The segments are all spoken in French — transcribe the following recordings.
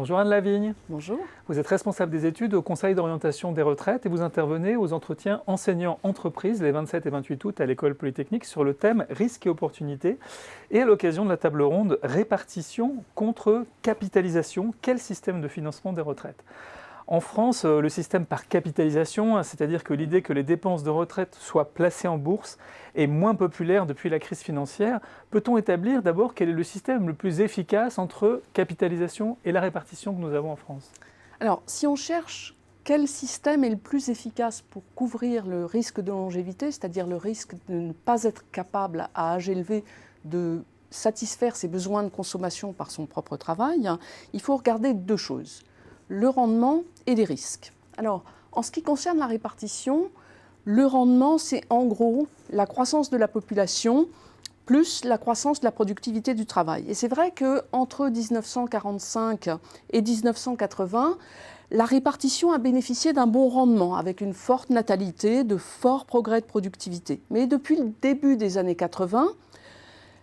Bonjour Anne Lavigne. Bonjour. Vous êtes responsable des études au Conseil d'orientation des retraites et vous intervenez aux entretiens enseignants-entreprises les 27 et 28 août à l'École Polytechnique sur le thème risques et opportunités et à l'occasion de la table ronde répartition contre capitalisation, quel système de financement des retraites? En France, le système par capitalisation, c'est-à-dire que l'idée que les dépenses de retraite soient placées en bourse, est moins populaire depuis la crise financière. Peut-on établir d'abord quel est le système le plus efficace entre capitalisation et la répartition que nous avons en France? Alors, si on cherche quel système est le plus efficace pour couvrir le risque de longévité, c'est-à-dire le risque de ne pas être capable à âge élevé de satisfaire ses besoins de consommation par son propre travail, il faut regarder deux choses: le rendement et les risques. Alors, en ce qui concerne la répartition, le rendement, c'est en gros la croissance de la population plus la croissance de la productivité du travail. Et c'est vrai qu'entre 1945 et 1980, la répartition a bénéficié d'un bon rendement, avec une forte natalité, de forts progrès de productivité. Mais depuis le début des années 80,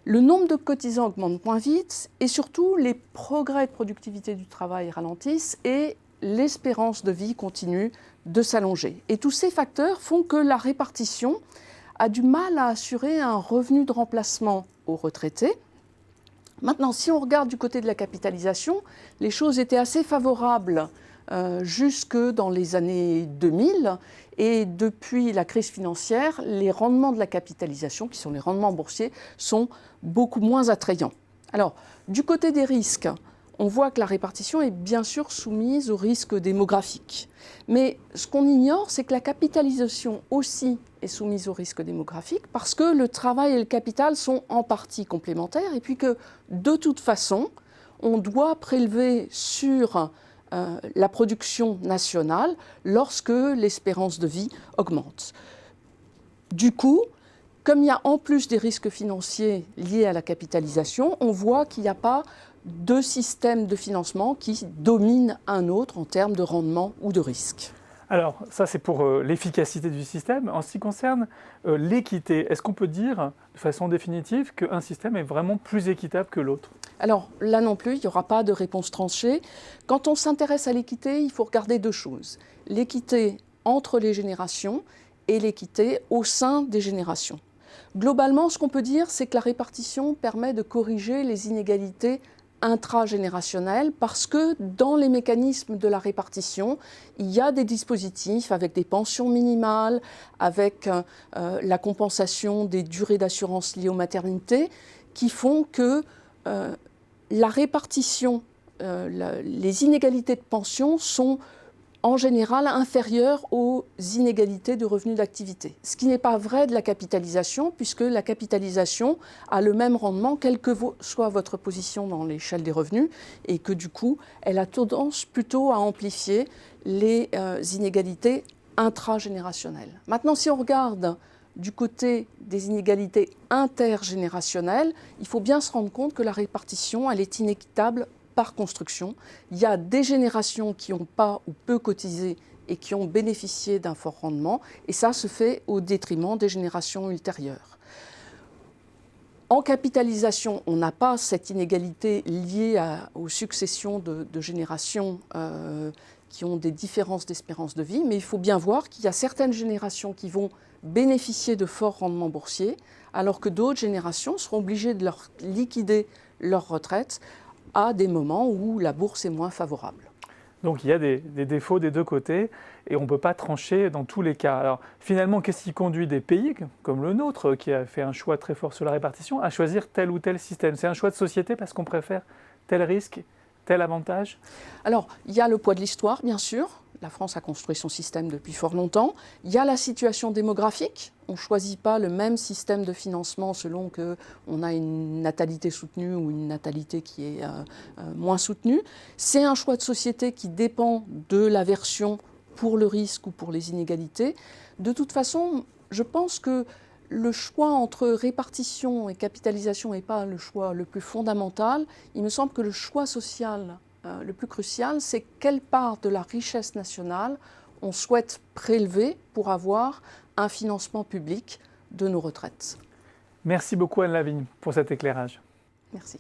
le nombre de cotisants augmente moins vite et surtout les progrès de productivité du travail ralentissent et l'espérance de vie continue de s'allonger. Et tous ces facteurs font que la répartition a du mal à assurer un revenu de remplacement aux retraités. Maintenant, si on regarde du côté de la capitalisation, les choses étaient assez favorables jusque dans les années 2000. Et depuis la crise financière, les rendements de la capitalisation, qui sont les rendements boursiers, sont beaucoup moins attrayants. Alors, du côté des risques, on voit que la répartition est bien sûr soumise aux risques démographiques. Mais ce qu'on ignore, c'est que la capitalisation aussi est soumise aux risques démographiques parce que le travail et le capital sont en partie complémentaires et puis que, de toute façon, on doit prélever sur la production nationale lorsque l'espérance de vie augmente. Du coup, comme il y a en plus des risques financiers liés à la capitalisation, on voit qu'il n'y a pas de système de financement qui domine un autre en termes de rendement ou de risque. Alors, ça c'est pour l'efficacité du système. En ce qui concerne l'équité, est-ce qu'on peut dire de façon définitive qu'un système est vraiment plus équitable que l'autre? Alors là non plus, il n'y aura pas de réponse tranchée. Quand on s'intéresse à l'équité, il faut regarder deux choses: l'équité entre les générations et l'équité au sein des générations. Globalement, ce qu'on peut dire, c'est que la répartition permet de corriger les inégalités intragénérationnelles parce que dans les mécanismes de la répartition, il y a des dispositifs avec des pensions minimales, avec la compensation des durées d'assurance liées aux maternités, qui font que la répartition, les inégalités de pension sont en général inférieures aux inégalités de revenus d'activité. Ce qui n'est pas vrai de la capitalisation, puisque la capitalisation a le même rendement, quelle que soit votre position dans l'échelle des revenus, et que du coup, elle a tendance plutôt à amplifier les inégalités intragénérationnelles. Maintenant, si on regarde du côté des inégalités intergénérationnelles, il faut bien se rendre compte que la répartition, elle est inéquitable par construction. Il y a des générations qui n'ont pas ou peu cotisé et qui ont bénéficié d'un fort rendement, et ça se fait au détriment des générations ultérieures. En capitalisation, on n'a pas cette inégalité liée aux successions de générations qui ont des différences d'espérance de vie, mais il faut bien voir qu'il y a certaines générations qui vont bénéficier de forts rendements boursiers, alors que d'autres générations seront obligées de leur liquider leur retraite à des moments où la bourse est moins favorable. Donc il y a des défauts des deux côtés et on ne peut pas trancher dans tous les cas. Alors finalement, qu'est-ce qui conduit des pays comme le nôtre, qui a fait un choix très fort sur la répartition, à choisir tel ou tel système? C'est un choix de société parce qu'on préfère tel risque, tel avantage? Alors, il y a le poids de l'histoire, bien sûr. La France a construit son système depuis fort longtemps. Il y a la situation démographique. On ne choisit pas le même système de financement selon qu'on a une natalité soutenue ou une natalité qui est moins soutenue. C'est un choix de société qui dépend de l'aversion pour le risque ou pour les inégalités. De toute façon, je pense que le choix entre répartition et capitalisation n'est pas le choix le plus fondamental. Il me semble que le choix social le plus crucial, c'est quelle part de la richesse nationale on souhaite prélever pour avoir un financement public de nos retraites. Merci beaucoup Anne Lavigne pour cet éclairage. Merci.